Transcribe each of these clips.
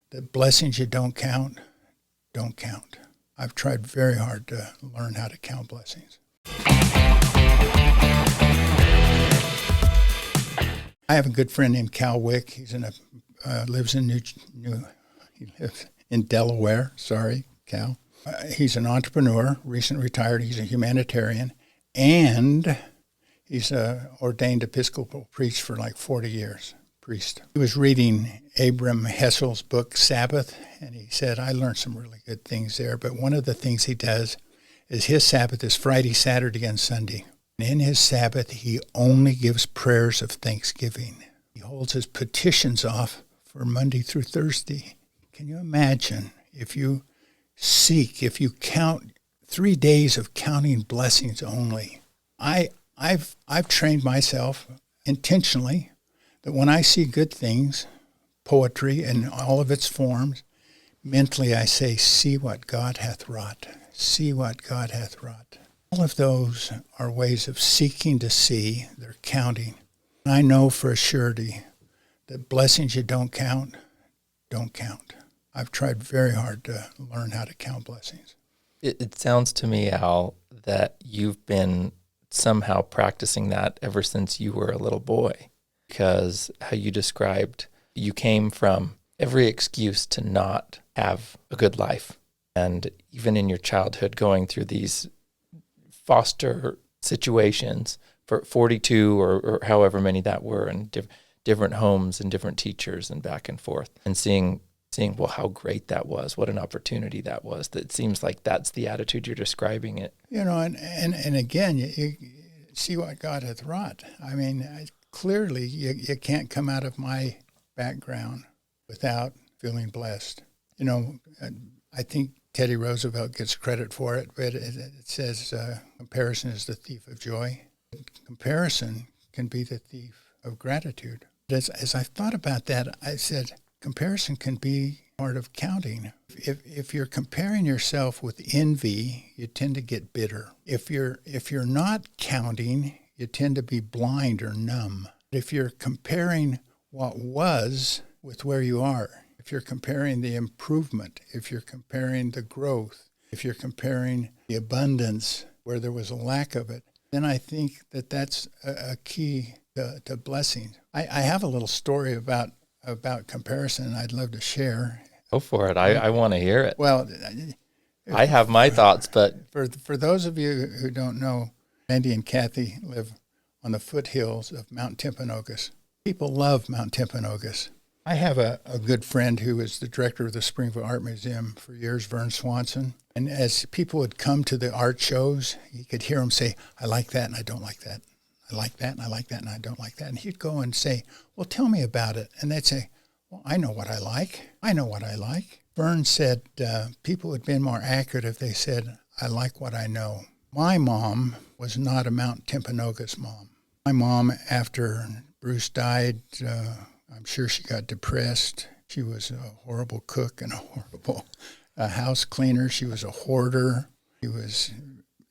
The blessings you don't count. I've tried very hard to learn how to count blessings. I have a good friend named Cal Wick. He's lives in Delaware. Sorry, Cal. He's an entrepreneur, recently retired. He's a humanitarian, and he's ordained Episcopal priest for like 40 years. Priest. He was reading Abram Hessel's book, Sabbath, and he said, I learned some really good things there, but one of the things he does is his Sabbath is Friday, Saturday, and Sunday. And in his Sabbath, he only gives prayers of thanksgiving. He holds his petitions off for Monday through Thursday. Can you imagine if you count 3 days of counting blessings only? I've trained myself intentionally that when I see good things, poetry in all of its forms, mentally I say, see what God hath wrought. See what God hath wrought. All of those are ways of seeking to see. They're counting. I know for a surety that blessings you don't count. I've tried very hard to learn how to count blessings. It sounds to me, Al, that you've been somehow practicing that ever since you were a little boy, because how you described, you came from every excuse to not have a good life. And even in your childhood, going through these foster situations for 42 or however many that were, and different homes and different teachers and back and forth, and seeing, well, how great that was, what an opportunity that was. That seems like that's the attitude you're describing it. And again, you see what God hath wrought. I mean, clearly you can't come out of my background without feeling blessed. I think Teddy Roosevelt gets credit for it, but it says comparison is the thief of joy. Comparison can be the thief of gratitude. As I thought about that, I said comparison can be part of counting. If you're comparing yourself with envy, you tend to get bitter. If you're not counting, you tend to be blind or numb. If you're comparing what was with where you are, if you're comparing the improvement, if you're comparing the growth, if you're comparing the abundance where there was a lack of it, then I think that's a key to blessing. I have a little story about comparison I'd love to share. Go for it. I want to hear it. Well, I have my thoughts, but for those of you who don't know, Andy and Kathy live on the foothills of Mount Timpanogos. People love Mount Timpanogos. I have a good friend who was the director of the Springfield Art Museum for years, Vern Swanson. And as people would come to the art shows, you could hear him say, I like that and I don't like that. I like that and I like that and I don't like that. And he'd go and say, well, tell me about it. And they'd say, well, I know what I like. I know what I like. Vern said people would have been more accurate if they said, I like what I know. My mom was not a Mount Timpanogos mom. My mom, after Bruce died, I'm sure she got depressed. She was a horrible cook and a horrible house cleaner. She was a hoarder. She was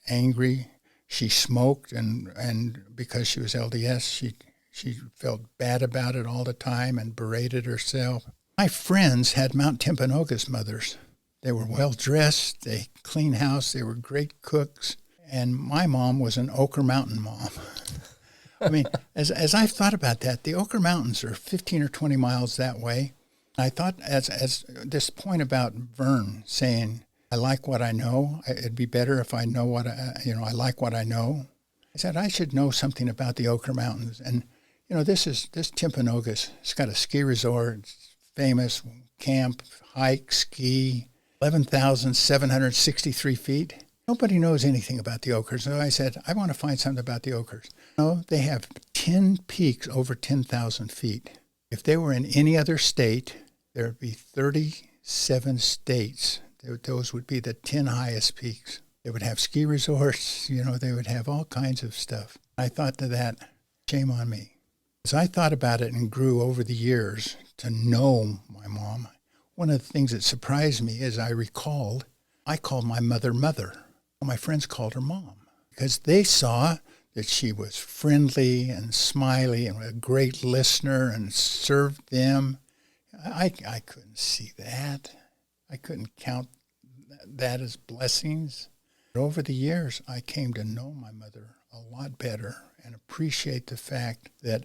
angry. She smoked, and because she was LDS, she felt bad about it all the time and berated herself. My friends had Mount Timpanogos mothers. They were well-dressed. They cleaned house. They were great cooks. And my mom was an Ochre Mountain mom. I mean, as I've thought about that, the Ochre Mountains are 15 or 20 miles that way. I thought as this point about Vern saying, I like what I know. It'd be better if I know I like what I know. I said, I should know something about the Ochre Mountains. And, this Timpanogos, it's got a ski resort, it's famous, camp, hike, ski, 11,763 feet. Nobody knows anything about the Ochres. So I said, I want to find something about the Ochres. No, they have 10 peaks over 10,000 feet. If they were in any other state, there would be 37 states. Those would be the 10 highest peaks. They would have ski resorts, they would have all kinds of stuff. I thought to that, shame on me. As I thought about it and grew over the years to know my mom, one of the things that surprised me is I called my mother. My friends called her mom because they saw that she was friendly and smiley and a great listener and served them. I couldn't see that. I couldn't count that as blessings. But over the years, I came to know my mother a lot better and appreciate the fact that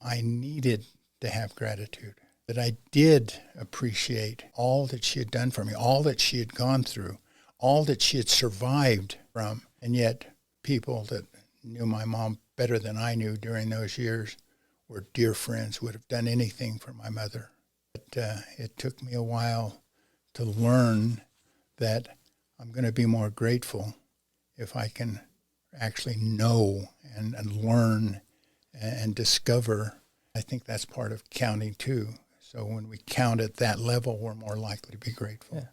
I needed to have gratitude, that I did appreciate all that she had done for me, all that she had gone through, all that she had survived from. And yet people that knew my mom better than I knew during those years were dear friends, would have done anything for my mother. But it took me a while to learn that I'm going to be more grateful if I can actually know and learn and discover. I think that's part of counting too. So when we count at that level, we're more likely to be grateful. Yeah.